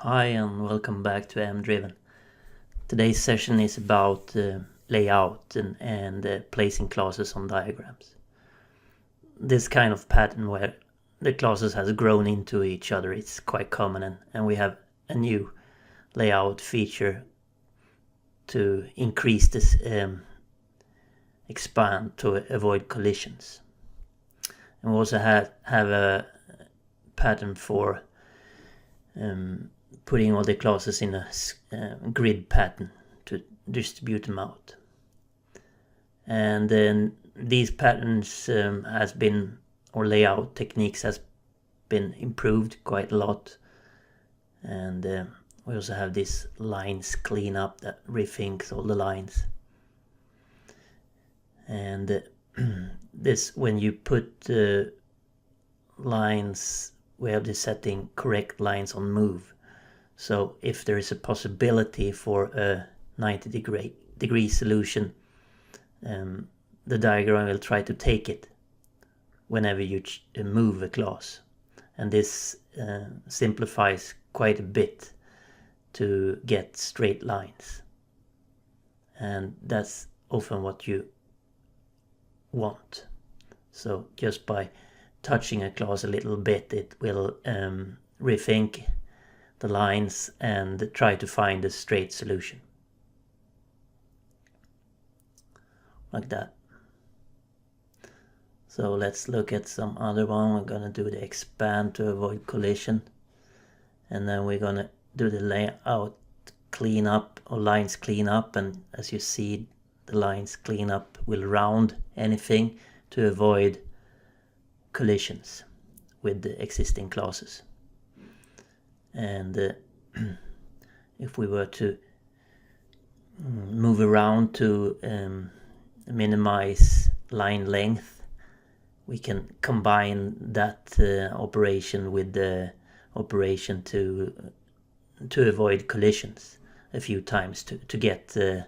Hi and welcome back to MDriven. Today's session is about layout and placing classes on diagrams. This kind of pattern where the classes has grown into each other, it's quite common, and we have a new layout feature to increase this expand to avoid collisions. And we also have a pattern for putting all the classes in a grid pattern to distribute them out. And then these patterns has been, or layout techniques has been improved quite a lot. And we also have this lines cleanup that rethinks all the lines. And this, when you put lines, we have this setting correct lines on move. So if there is a possibility for a 90-degree solution, the diagram will try to take it whenever you move a class. And this simplifies quite a bit to get straight lines. And that's often what you want. So just by touching a class a little bit, it will rethink the lines and try to find a straight solution. Like that. So let's look at some other one. We're gonna do the expand to avoid collision. And then we're gonna do the layout cleanup or lines cleanup. And as you see, the lines cleanup will round anything to avoid collisions with the existing classes. And if we were to move around to minimize line length, we can combine that operation with the operation to avoid collisions a few times to get a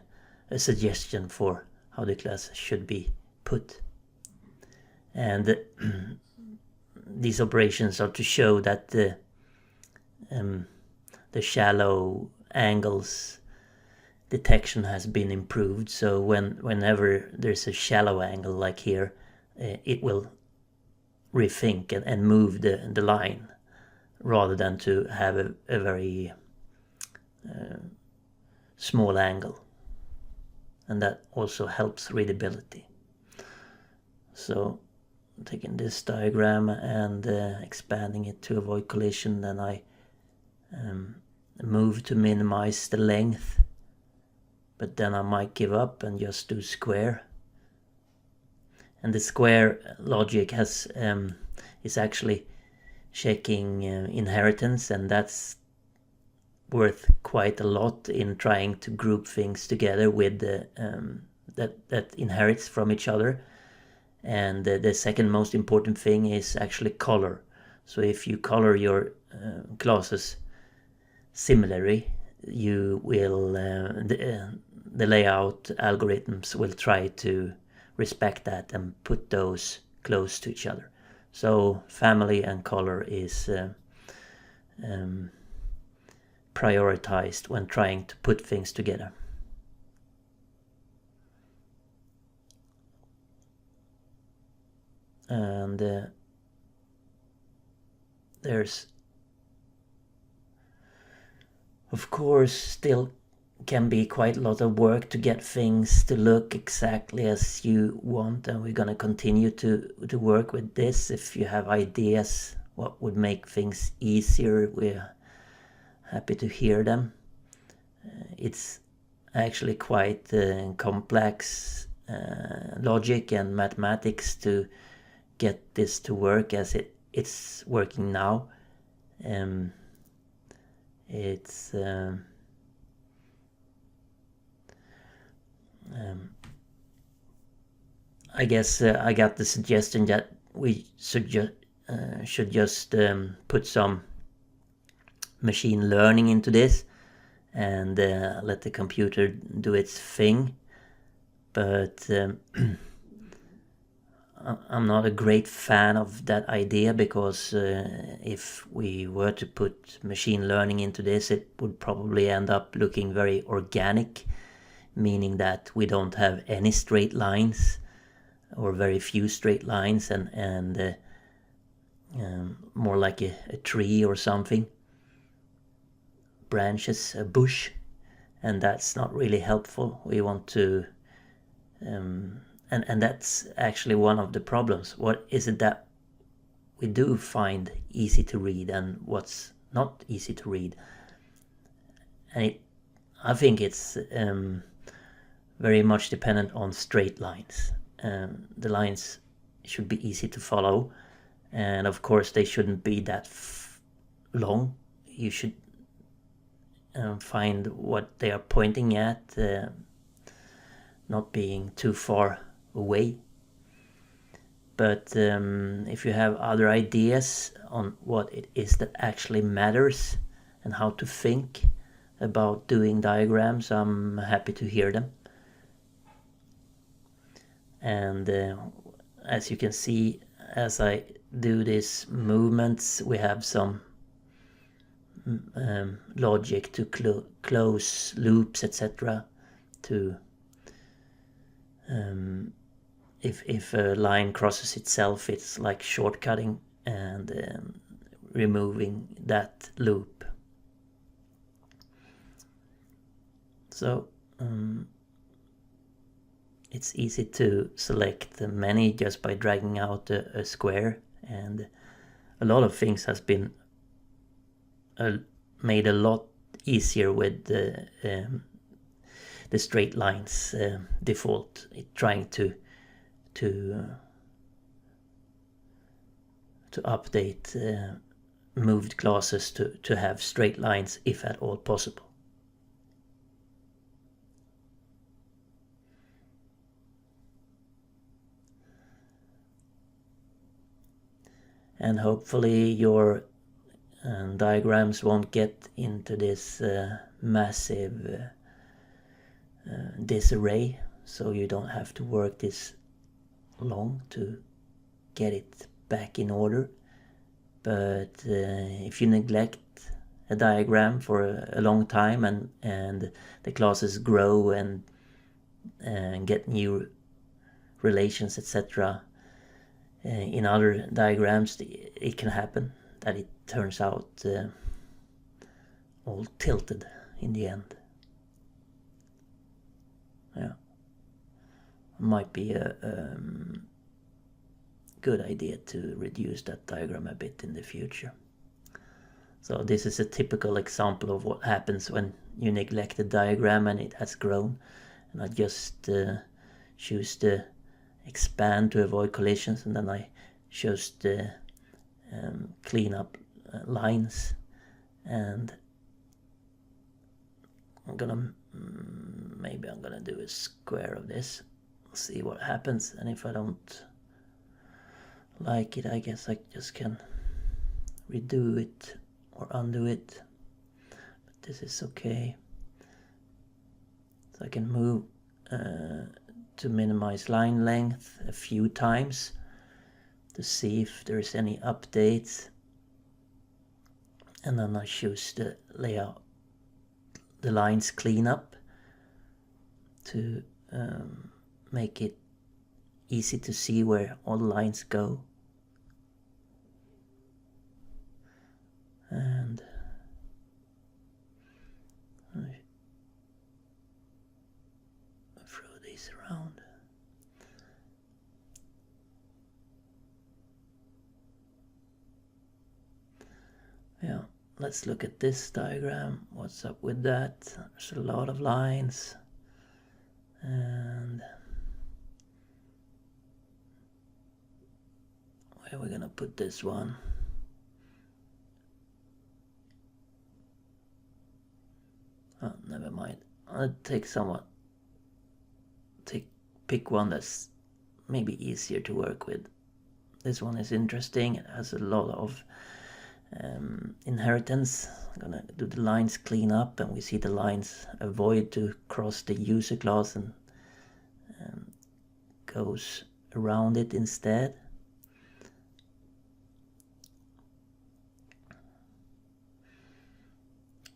suggestion for how the class should be put. And these operations are to show that the shallow angles detection has been improved. So whenever there's a shallow angle like here, it will rethink and move the line rather than to have a very small angle. And that also helps readability. So taking this diagram and expanding it to avoid collision, then I move to minimize the length, but then I might give up and just do square. And the square logic has is actually checking inheritance, and that's worth quite a lot in trying to group things together with the that inherits from each other. And the second most important thing is actually color. So if you color your classes similarly, you will the layout algorithms will try to respect that and put those close to each other. So family and color is prioritized when trying to put things together. And there's of course still can be quite a lot of work to get things to look exactly as you want, and we're going to continue to work with this. If you have ideas what would make things easier, we're happy to hear them. It's actually quite complex logic and mathematics to get this to work as it's working now. I guess I got the suggestion that we should just put some machine learning into this and let the computer do its thing. But I'm not a great fan of that idea, because if we were to put machine learning into this, it would probably end up looking very organic, meaning that we don't have any straight lines or very few straight lines, and more like a tree or something, branches, a bush, and that's not really helpful. We want to and that's actually one of the problems. What is it that we do find easy to read, and what's not easy to read? And I think it's very much dependent on straight lines. The lines should be easy to follow, and of course they shouldn't be that long. You should find what they are pointing at, not being too far away. But if you have other ideas on what it is that actually matters and how to think about doing diagrams, I'm happy to hear them. And as you can see, as I do these movements, we have some logic to close loops, etc. to if a line crosses itself, it's like shortcutting and removing that loop. So it's easy to select many just by dragging out a square, and a lot of things has been made a lot easier with the straight lines default. Trying to update moved classes to have straight lines if at all possible. And hopefully your diagrams won't get into this massive disarray, so you don't have to work this long to get it back in order. But if you neglect a diagram for a long time and the classes grow and get new relations, etc., in other diagrams it can happen that it turns out all tilted in the end. Yeah, might be a good idea to reduce that diagram a bit in the future. So this is a typical example of what happens when you neglect a diagram and it has grown. And I just choose the expand to avoid collisions, and then I chose the clean up lines, and maybe I'm gonna do a square of this, see what happens, and if I don't like it, I guess I just can redo it or undo it, but this is okay. So I can move to minimize line length a few times to see if there's any updates, and then I choose the layout, the lines cleanup, to make it easy to see where all the lines go. And I throw these around. Yeah, let's look at this diagram. What's up with that? There's a lot of lines, and where are we gonna put this one? Oh, never mind. I'll take pick one that's maybe easier to work with. This one is interesting. It has a lot of inheritance. I'm gonna do the lines clean up, and we see the lines avoid to cross the user class and goes around it instead.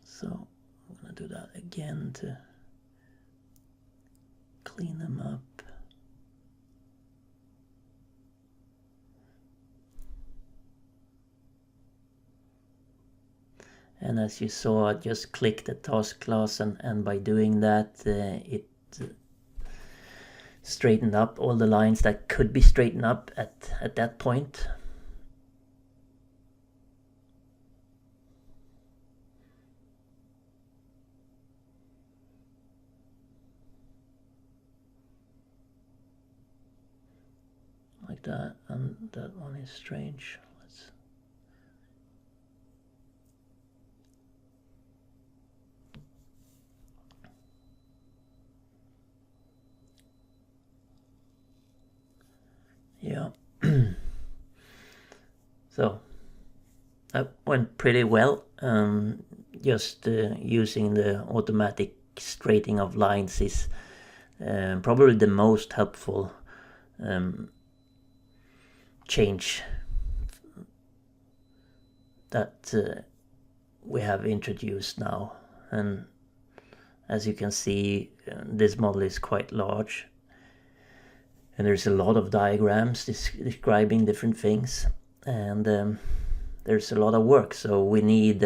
So I'm gonna do that again to clean them up. And as you saw, I just clicked the task class, and by doing that it straightened up all the lines that could be straightened up at that point. Like that, and that one is strange. Yeah. So that went pretty well. Just using the automatic straightening of lines is probably the most helpful change that we have introduced now. And as you can see, this model is quite large, and there's a lot of diagrams describing different things, and there's a lot of work, so we need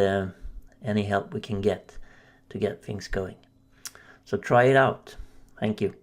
any help we can get to get things going. So try it out. Thank you.